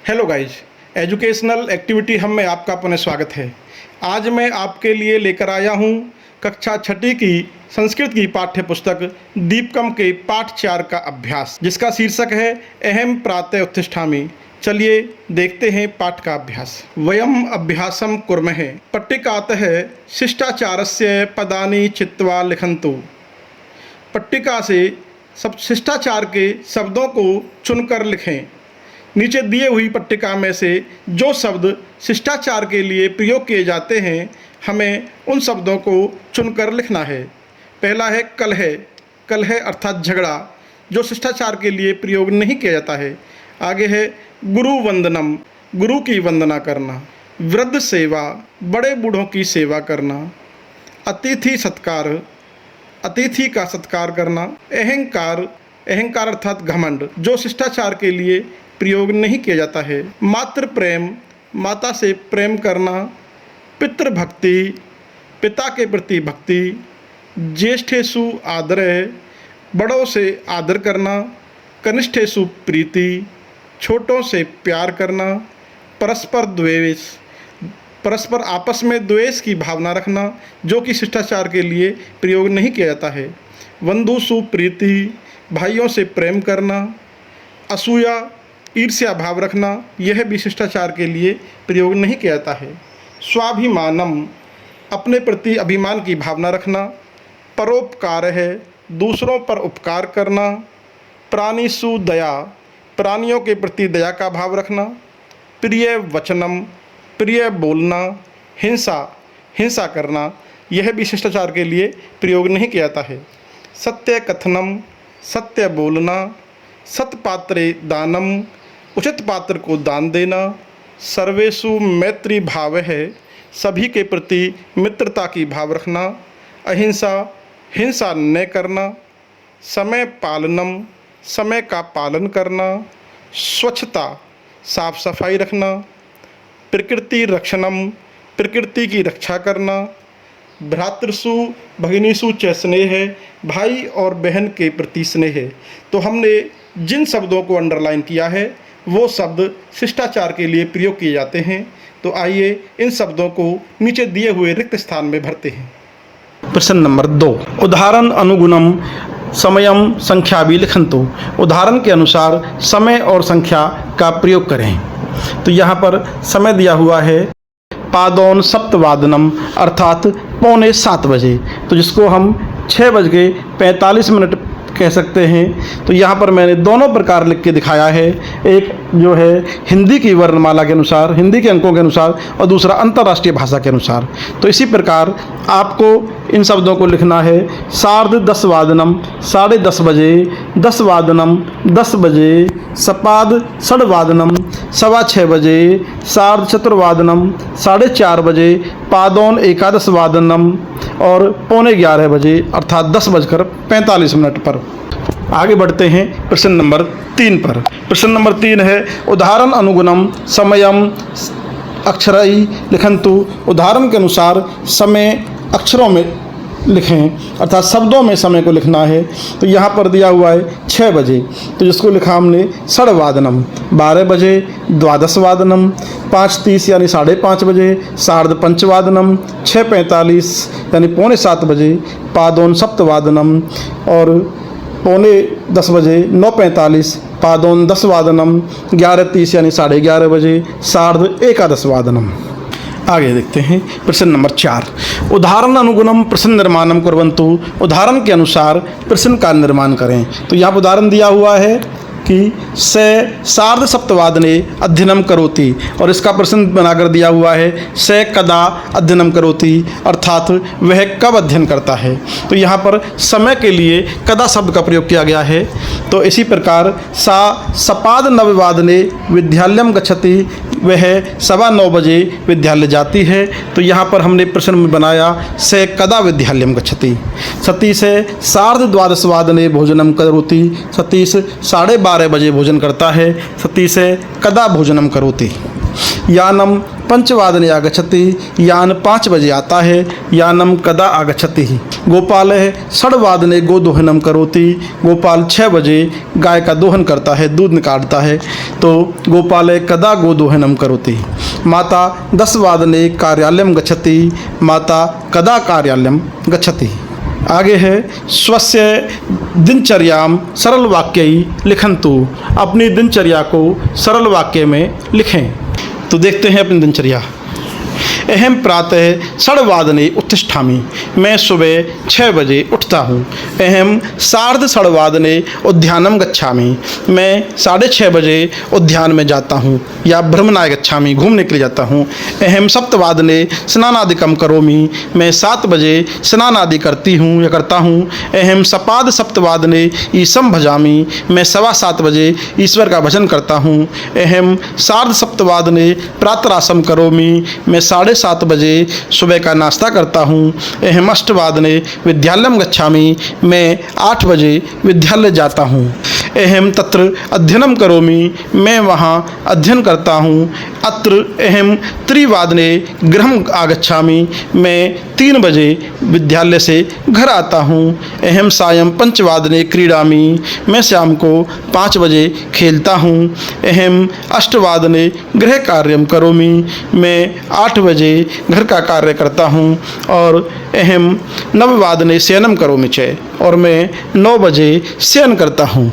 Hello guys, educational activity हम में आपका पुनः स्वागत है। आज मैं आपके लिए लेकर आया हूँ कक्षा छठी की संस्कृत की पाठ्य पुस्तक दीपकम के पाठ 4 का अभ्यास, जिसका शीर्षक है अहम प्रातः उत्तिष्ठामि। चलिए देखते हैं पाठ का अभ्यास। वयम अभ्यासम कुर्मः पट्टिकातः शिष्टाचारस्य पदानि चित्वा लिखन्तु। पट्टिका से सब शिष्टाचार के शब्दों को चुनकर लिखें। नीचे दिए हुई पट्टिका में से जो शब्द शिष्टाचार के लिए प्रयोग किए जाते हैं, हमें उन शब्दों को चुनकर लिखना है। पहला है कलह। कलह अर्थात झगड़ा, जो शिष्टाचार के लिए प्रयोग नहीं किया जाता है। आगे है गुरु वंदनम, गुरु की वंदना करना। वृद्ध सेवा, बड़े बूढ़ों की सेवा करना। अतिथि सत्कार, अतिथि का सत्कार करना। अहंकार, अहंकार अर्थात घमंड, जो शिष्टाचार के लिए प्रयोग नहीं किया जाता है। मातृ प्रेम, माता से प्रेम करना। पितृभक्ति, पिता के प्रति भक्ति। ज्येष्ठेषु आदरः, बड़ों से आदर करना। कनिष्ठेषु प्रीति, छोटों से प्यार करना। परस्पर द्वेष, परस्पर आपस में द्वेष की भावना रखना, जो कि शिष्टाचार के लिए प्रयोग नहीं किया जाता है। बंधुषु प्रीति, भाइयों से प्रेम करना। असूया, ईर्ष्या भाव रखना, यह भी शिष्टाचार के लिए प्रयोग नहीं किया जाता है। स्वाभिमानम, अपने प्रति अभिमान की भावना रखना। परोपकार है, दूसरों पर उपकार करना। प्राणिषु दया, प्राणियों के प्रति दया का भाव रखना। प्रिय वचनम, प्रिय बोलना। हिंसा, हिंसा करना, यह भी शिष्टाचार के लिए प्रयोग नहीं किया जाता है। सत्य कथनम, सत्य बोलना। सत्पात्रे दानम, उचित पात्र को दान देना। सर्वेषु मैत्री भाव है, सभी के प्रति मित्रता की भाव रखना। अहिंसा, हिंसा न करना। समय पालनम, समय का पालन करना। स्वच्छता, साफ सफाई रखना। प्रकृति रक्षणम, प्रकृति की रक्षा करना। भ्रातृषु भगिनीषु च स्नेह, भाई और बहन के प्रति स्नेह है। तो हमने जिन शब्दों को अंडरलाइन किया है वो शब्द शिष्टाचार के लिए प्रयोग किए जाते हैं। तो आइए इन शब्दों को नीचे दिए हुए रिक्त स्थान में भरते हैं। प्रश्न नंबर 2, उदाहरण अनुगुणम समयम संख्या भी लिखन्तु। उदाहरण के अनुसार समय और संख्या का प्रयोग करें। तो यहाँ पर समय दिया हुआ है पादौन सप्तवादनम, अर्थात 6:45 बजे, तो जिसको हम 6:45 कह सकते हैं। तो यहाँ पर मैंने दोनों प्रकार लिख के दिखाया है, एक जो है हिंदी की वर्णमाला के अनुसार, हिंदी के अंकों के अनुसार, और दूसरा अंतर्राष्ट्रीय भाषा के अनुसार। तो इसी प्रकार आपको इन शब्दों को लिखना है। 10:30 वादनम, 10:30 बजे। 10 वादनम, 10 बजे। सपाद 6:30 वादनम, 6:15 बजे। 4:15 वादनम, 4:30 बजे। पादौन 11 वादनम, और 11:15 बजे, अर्थात 10:45 पर। आगे बढ़ते हैं प्रश्न नंबर 3 पर। प्रश्न नंबर 3 है उदाहरण अनुगुणम समयम अक्षरई लिखन्तु। उदाहरण के अनुसार समय अक्षरों में लिखें, अर्थात शब्दों में समय को लिखना है। तो यहाँ पर दिया हुआ है 6 बजे, तो जिसको लिखा हमने षड्वादनम। 12 बजे द्वादश वादनम। 5:30 यानी 5:30 बजे। 5:30 वादनम। 6:45 यानी 7:45 बजे। पादौन सप्तवादनम, और 9:45 बजे। 9:45 पादौन 10 वादनम। 11:30 यानी 11:30 बजे। 11:30 वादनम। आगे देखते हैं प्रश्न नंबर 4, उदाहरण अनुगुणम प्रश्न निर्माणम कुर्वन्तु। उदाहरण के अनुसार प्रश्न का निर्माण करें। तो यहाँ पर उदाहरण दिया हुआ है कि 7:30 अध्ययनम करोति, और इसका प्रश्न बनाकर दिया हुआ है कदा अध्ययनम करोति, अर्थात वह कब अध्ययन करता है। तो यहाँ पर समय के लिए कदा शब्द का प्रयोग किया गया है। तो इसी प्रकार सपाद 9 विद्यालयम गच्छति, वह 9:15 बजे विद्यालय जाती है। तो यहाँ पर हमने प्रश्न में बनाया कदा विद्यालयम गच्छति। सतीश 12:30 भोजनम करोति, सतीश 12:30 बजे भोजन करता है। सतीश कदा भोजनम करोति। यानम 5:15 आगच्छति, यान 5 बजे आता है। यानम कदा आगच्छति। गोपालः षड्वादने गोदोहनम करोति। गोपाल 6 बजे गाय का दोहन करता है, दूध निकालता है। तो गोपालः कदा गोदोहनम करोति। माता 10 वादने कार्यालयम गच्छति। माता कदा कार्यालयम गच्छति। आगे है स्वस्य दिनचर्याम सरल वाक्यई लिखन्तु। अपनी दिनचर्या को सरल वाक्य में लिखें। तो देखते हैं अपनी दिनचर्या। अहम प्रातः षड्वादने उत्तिष्ठामि। मैं सुबह 6 बजे उठता हूँ। अहम सार्ध षड्वादने उद्यानम गच्छामि। मैं 6:30 बजे उद्यान में जाता हूँ या भ्रमणाय गच्छामि, घूमने के लिए जाता हूँ। अहम सप्तवादने स्नानादिकम करोमि। मैं 7 बजे स्नान आदि करती हूँ या करता हूँ। अहम सपाद सप्तवादने ईशम भजामि। मैं 7:15 बजे ईश्वर का भजन करता हूँ। अहम सार्ध सप्तवादने प्रातरासम करोमि। मैं 7:30 बजे सुबह का नाश्ता करता हूँ। अहम अष्टवादने विद्यालयम गच्छामि। मैं 8 बजे विद्यालय जाता हूँ। अहम तत्र अध्ययनम करोमि। मैं वहाँ अध्ययन करता हूँ। अत्र अहम त्रिवादने गृहम आगच्छामि। मैं 3 बजे विद्यालय से घर आता हूँ। अहम सायं 5 वादने क्रीडामि। मैं शाम को 5 बजे खेलता हूँ। अहम अष्टवादने गृह कार्यम करोमि। मैं 8 बजे घर का कार्य करता हूँ। और अहम नववादने शयनम करोमि च। और मैं 9 बजे शयन करता हूँ।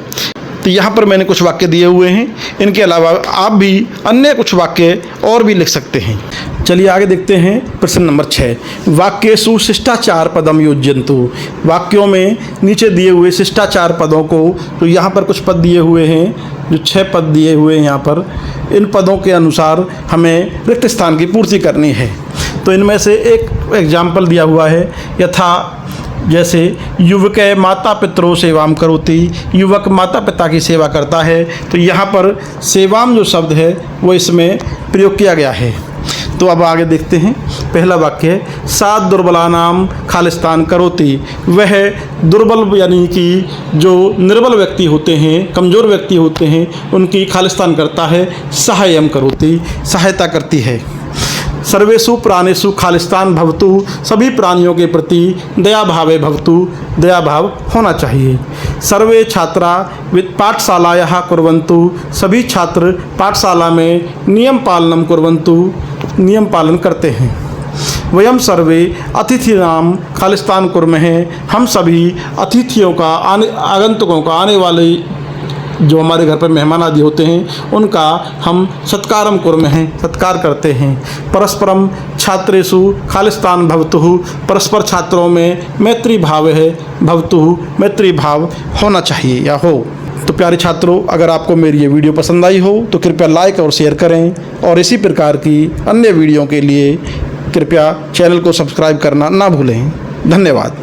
तो यहाँ पर मैंने कुछ वाक्य दिए हुए हैं। इनके अलावा आप भी अन्य कुछ वाक्य और भी लिख सकते हैं। चलिए आगे देखते हैं प्रश्न नंबर 6। वाक्येषु शिष्टाचार पदम योज्यन्तु। वाक्यों में नीचे दिए हुए शिष्टाचार पदों को, तो यहाँ पर कुछ पद दिए हुए हैं, जो 6 पद दिए हुए हैं यहाँ पर। इन पदों के अनुसार हमें रिक्त स्थान की पूर्ति करनी है। तो इनमें से एक एग्जाम्पल दिया हुआ है, यथा जैसे युवक माता पितरों सेवाम करोति। युवक माता पिता की सेवा करता है। तो यहाँ पर सेवाम जो शब्द है वो इसमें प्रयोग किया गया है। तो अब आगे देखते हैं। पहला वाक्य है सात दुर्बलानाम खालिस्तान करोति। वह दुर्बल यानी कि जो निर्बल व्यक्ति होते हैं, कमज़ोर व्यक्ति होते हैं, उनकी खालिस्तान करता है। सहायम करोति, सहायता करती है। सर्वेषु प्राणेषु खालिस्तान भवतु। सभी प्राणियों के प्रति दया भावे भवतु, दया भाव होना चाहिए। सर्वे छात्रा पाठशालायाः कुर्वन्तु। सभी छात्र पाठशाला में नियम पालनम कुर्वन्तु, नियम पालन करते हैं। वयम सर्वे अतिथिनाम खालिस्तान कुर्महे। हम सभी अतिथियों का, आगंतुकों का, आने वाले जो हमारे घर पर मेहमान आदि होते हैं, उनका हम सत्कारम कुर्महे, सत्कार करते हैं। परस्परम छात्रेषु खालिस्तान भवतु। परस्पर छात्रों में मैत्री भाव है। भवतु, मैत्री भाव होना चाहिए या हो। तो प्यारे छात्रों, अगर आपको मेरी ये वीडियो पसंद आई हो तो कृपया लाइक और शेयर करें। और इसी प्रकार की अन्य वीडियो के लिए कृपया चैनल को सब्सक्राइब करना ना भूलें। धन्यवाद।